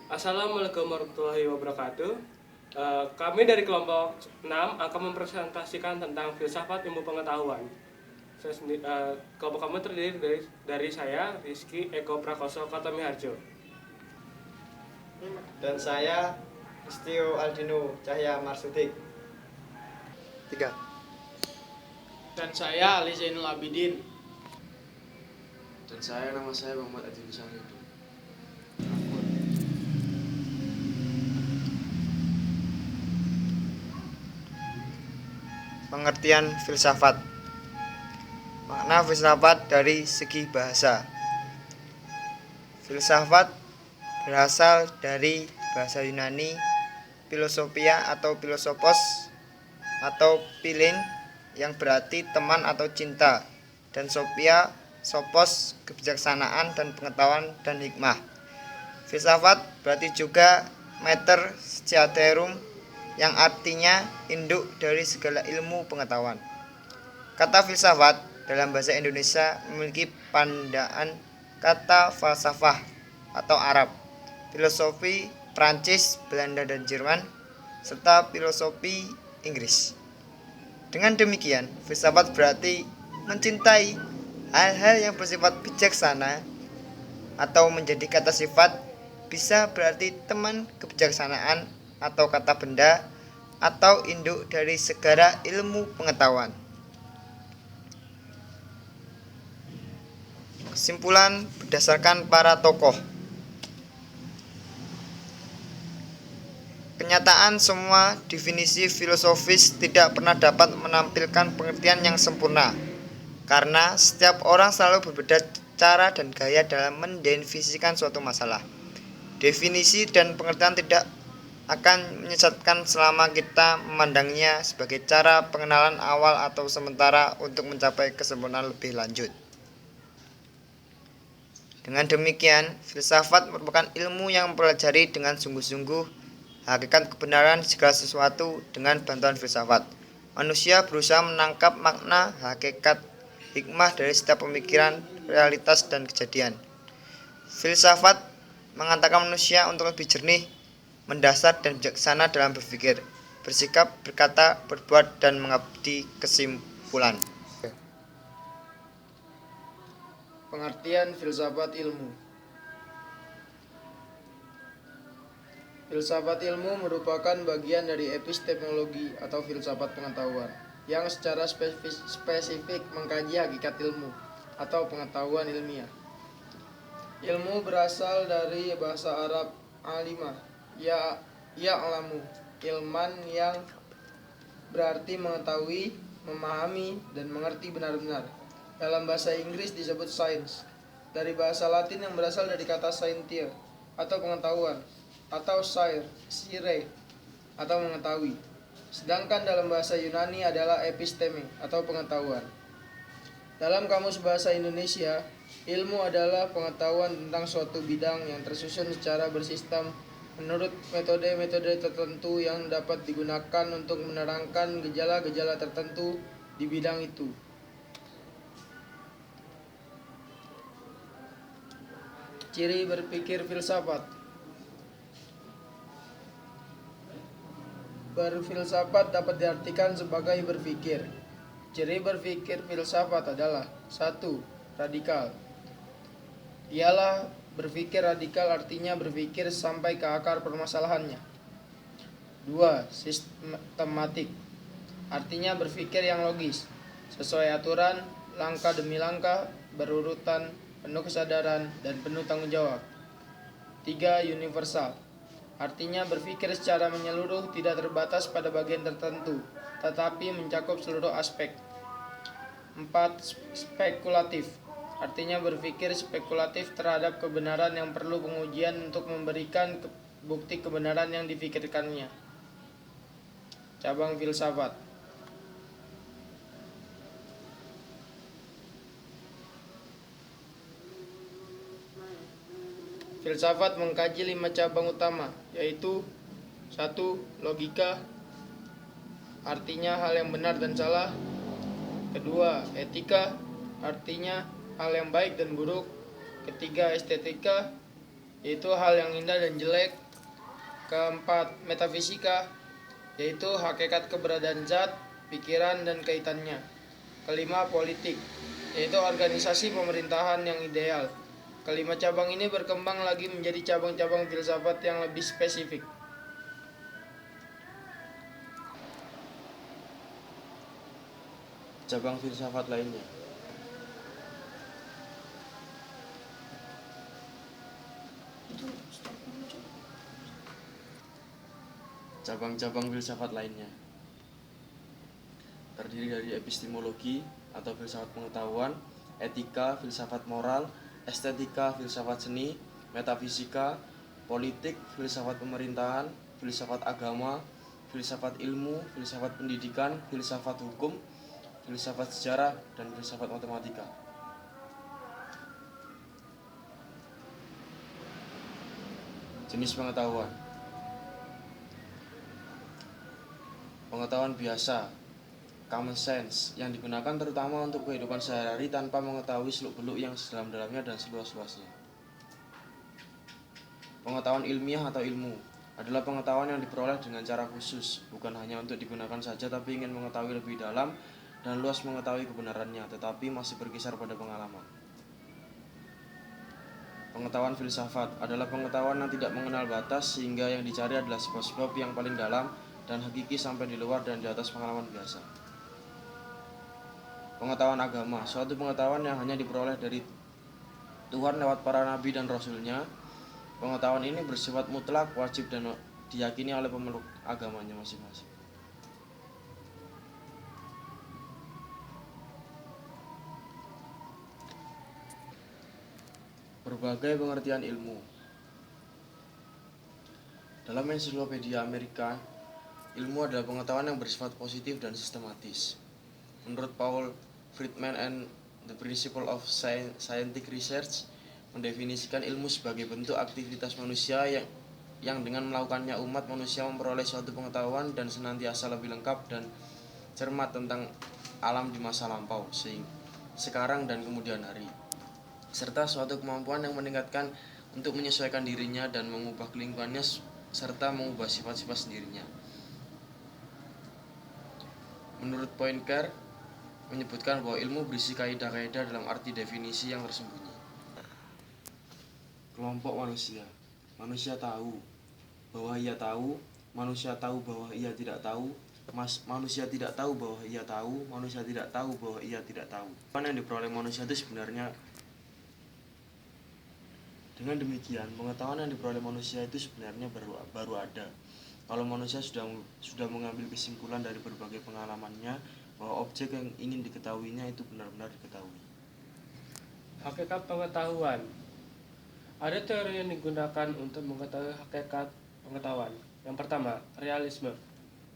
Assalamualaikum warahmatullahi wabarakatuh. Kami dari kelompok 6 akan mempresentasikan tentang filsafat ilmu pengetahuan. Kelompok kami terdiri dari saya, Rizky Eko Prakoso Kotomiharjo. Dan saya Istio Aldino Cahya Marsudik. 3. Dan saya Ali Zainul Abidin. Dan nama saya Muhammad Adil Syahridu. Pengertian filsafat. Makna filsafat dari segi bahasa. Filsafat berasal dari bahasa Yunani filosofia atau filosofos atau pilin yang berarti teman atau cinta, dan sophia sophos kebijaksanaan dan pengetahuan dan hikmah. Filsafat berarti juga mater scientiarum yang artinya induk dari segala ilmu pengetahuan. Kata filsafat dalam bahasa Indonesia memiliki pandaan kata falsafah atau Arab, filosofi Prancis, Belanda dan Jerman, serta filosofi Inggris. Dengan demikian, filsafat berarti mencintai hal-hal yang bersifat bijaksana, atau menjadi kata sifat bisa berarti teman kebijaksanaan atau kata benda atau induk dari segala ilmu pengetahuan. Kesimpulan berdasarkan para tokoh. Kenyataan semua definisi filosofis tidak pernah dapat menampilkan pengertian yang sempurna, karena setiap orang selalu berbeda cara dan gaya dalam mendefinisikan suatu masalah. Definisi dan pengertian tidak akan menyesatkan selama kita memandangnya sebagai cara pengenalan awal atau sementara untuk mencapai kesempurnaan lebih lanjut. Dengan demikian, filsafat merupakan ilmu yang mempelajari dengan sungguh-sungguh hakikat kebenaran segala sesuatu. Dengan bantuan filsafat, manusia berusaha menangkap makna, hakikat, hikmah dari setiap pemikiran, realitas, dan kejadian. Filsafat mengantarkan manusia untuk lebih jernih, mendasar, dan bijaksana dalam berpikir, bersikap, berkata, berbuat, dan mengabdi. Kesimpulan. Pengertian filsafat ilmu. Filsafat ilmu merupakan bagian dari epistemologi atau filsafat pengetahuan yang secara spesifik mengkaji hakikat ilmu atau pengetahuan ilmiah. Ilmu berasal dari bahasa Arab alimah, ya'lamu, ilman yang berarti mengetahui, memahami, dan mengerti benar-benar. Dalam bahasa Inggris disebut science, dari bahasa Latin yang berasal dari kata scientia atau pengetahuan, atau sire atau mengetahui. Sedangkan dalam bahasa Yunani adalah episteme atau pengetahuan. Dalam Kamus Bahasa Indonesia, ilmu adalah pengetahuan tentang suatu bidang yang tersusun secara bersistem menurut metode-metode tertentu yang dapat digunakan untuk menerangkan gejala-gejala tertentu di bidang itu. Ciri berpikir filsafat. Berfilsafat dapat diartikan sebagai berpikir. Ciri berpikir filsafat adalah 1. Radikal. Ialah berpikir radikal artinya berpikir sampai ke akar permasalahannya. 2. Sistematik. Artinya berpikir yang logis, sesuai aturan, langkah demi langkah, berurutan, penuh kesadaran, dan penuh tanggung jawab. 3. Universal. Artinya berpikir secara menyeluruh, tidak terbatas pada bagian tertentu, tetapi mencakup seluruh aspek. 4. Spekulatif. Artinya berpikir spekulatif terhadap kebenaran yang perlu pengujian untuk memberikan bukti kebenaran yang dipikirkannya. Cabang filsafat. Filsafat mengkaji 5 cabang utama, yaitu 1. Logika, artinya hal yang benar dan salah. 2. Etika, artinya hal yang baik dan buruk. 3. Estetika, yaitu hal yang indah dan jelek. Keempat, metafisika, yaitu hakikat keberadaan zat, pikiran, dan kaitannya. Kelima, politik, yaitu organisasi pemerintahan yang ideal. Kelima cabang ini berkembang lagi menjadi cabang-cabang filsafat yang lebih spesifik. Cabang filsafat lainnya. Cabang-cabang filsafat lainnya terdiri dari epistemologi atau filsafat pengetahuan, etika, filsafat moral, estetika, filsafat seni, metafisika, politik, filsafat pemerintahan, filsafat agama, filsafat ilmu, filsafat pendidikan, filsafat hukum, filsafat sejarah, dan filsafat matematika. Jenis pengetahuan. Pengetahuan biasa, common sense, yang digunakan terutama untuk kehidupan sehari-hari tanpa mengetahui seluk-beluk yang sedalam-dalamnya dan seluas-luasnya. Pengetahuan ilmiah atau ilmu adalah pengetahuan yang diperoleh dengan cara khusus, bukan hanya untuk digunakan saja tapi ingin mengetahui lebih dalam dan luas mengetahui kebenarannya, tetapi masih berkisar pada pengalaman. Pengetahuan filsafat adalah pengetahuan yang tidak mengenal batas sehingga yang dicari adalah sebab-sebab yang paling dalam dan hakiki sampai di luar dan di atas pengalaman biasa. Pengetahuan agama, suatu pengetahuan yang hanya diperoleh dari Tuhan lewat para nabi dan rasulnya. Pengetahuan ini bersifat mutlak, wajib, dan diyakini oleh pemeluk agamanya masing-masing. Berbagai pengertian ilmu. Dalam Ensiklopedia Amerika, ilmu adalah pengetahuan yang bersifat positif dan sistematis. Menurut Paul Friedman and the Principle of Scientific Research, mendefinisikan ilmu sebagai bentuk aktivitas manusia yang dengan melakukannya umat manusia memperoleh suatu pengetahuan dan senantiasa lebih lengkap dan cermat tentang alam di masa lampau, sekarang dan kemudian hari, serta suatu kemampuan yang meningkatkan untuk menyesuaikan dirinya dan mengubah lingkungannya serta mengubah sifat-sifat sendirinya. Menurut Poincar, menyebutkan bahwa ilmu berisi kaidah-kaidah dalam arti definisi yang tersembunyi. Kelompok manusia. Manusia tahu bahwa ia tahu, manusia tahu bahwa ia tidak tahu, manusia tidak tahu bahwa ia tahu, manusia tidak tahu bahwa ia tidak tahu. Apa yang diperoleh manusia itu sebenarnya. Dengan demikian, pengetahuan yang diperoleh manusia itu sebenarnya baru ada kalau manusia sudah mengambil kesimpulan dari berbagai pengalamannya bahwa objek yang ingin diketahuinya itu benar-benar diketahui. Hakikat pengetahuan. Ada teori yang digunakan untuk mengetahui hakikat pengetahuan. Yang pertama, realisme.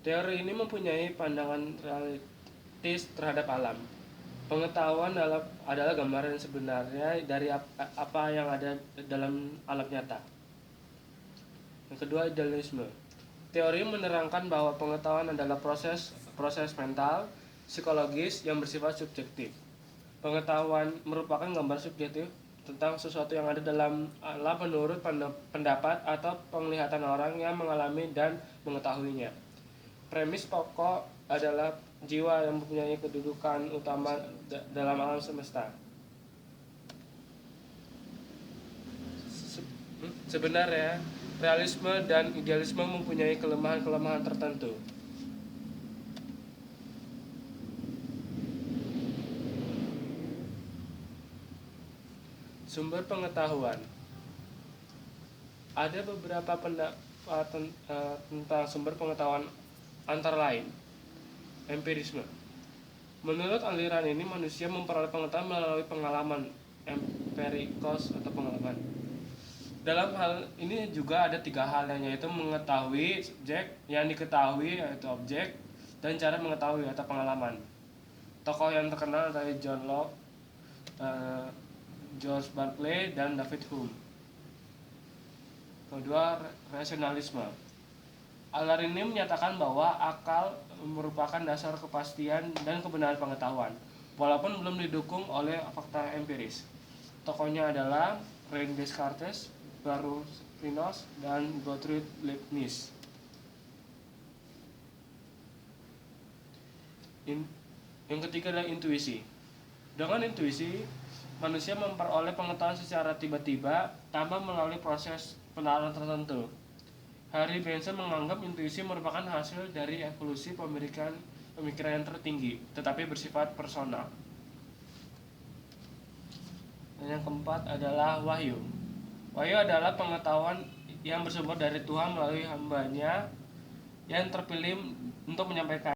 Teori ini mempunyai pandangan realistis terhadap alam. Pengetahuan adalah gambaran sebenarnya dari apa yang ada dalam alam nyata. Yang kedua, idealisme. Teori menerangkan bahwa pengetahuan adalah proses mental, psikologis yang bersifat subjektif. Pengetahuan merupakan gambar subjektif tentang sesuatu yang ada dalam alam menurut pendapat atau penglihatan orang yang mengalami dan mengetahuinya. Premis pokok adalah jiwa yang mempunyai kedudukan utama dalam alam semesta. Sebenarnya, realisme dan idealisme mempunyai kelemahan-kelemahan tertentu. Sumber pengetahuan. Ada beberapa pendapat tentang sumber pengetahuan, antara lain empirisme. Menurut aliran ini, manusia memperoleh pengetahuan melalui pengalaman empirikos atau pengalaman. Dalam hal ini juga ada 3 hal, yaitu mengetahui subjek, yang diketahui yaitu objek, dan cara mengetahui atau pengalaman. Tokoh yang terkenal dari John Locke, George Berkeley, dan David Hume. Kedua, rasionalisme. Aliran ini menyatakan bahwa akal merupakan dasar kepastian dan kebenaran pengetahuan, walaupun belum didukung oleh fakta empiris. Tokohnya adalah René Descartes, Baruch dan Gottfried Leibniz. Yang ketiga adalah intuisi. Dengan intuisi, manusia memperoleh pengetahuan secara tiba-tiba tanpa melalui proses penalaran tertentu. Harry Benson menganggap intuisi merupakan hasil dari evolusi pemikiran yang tertinggi, tetapi bersifat personal. Dan yang keempat adalah wahyu. Wahyu adalah pengetahuan yang bersumber dari Tuhan melalui hambanya yang terpilih untuk menyampaikan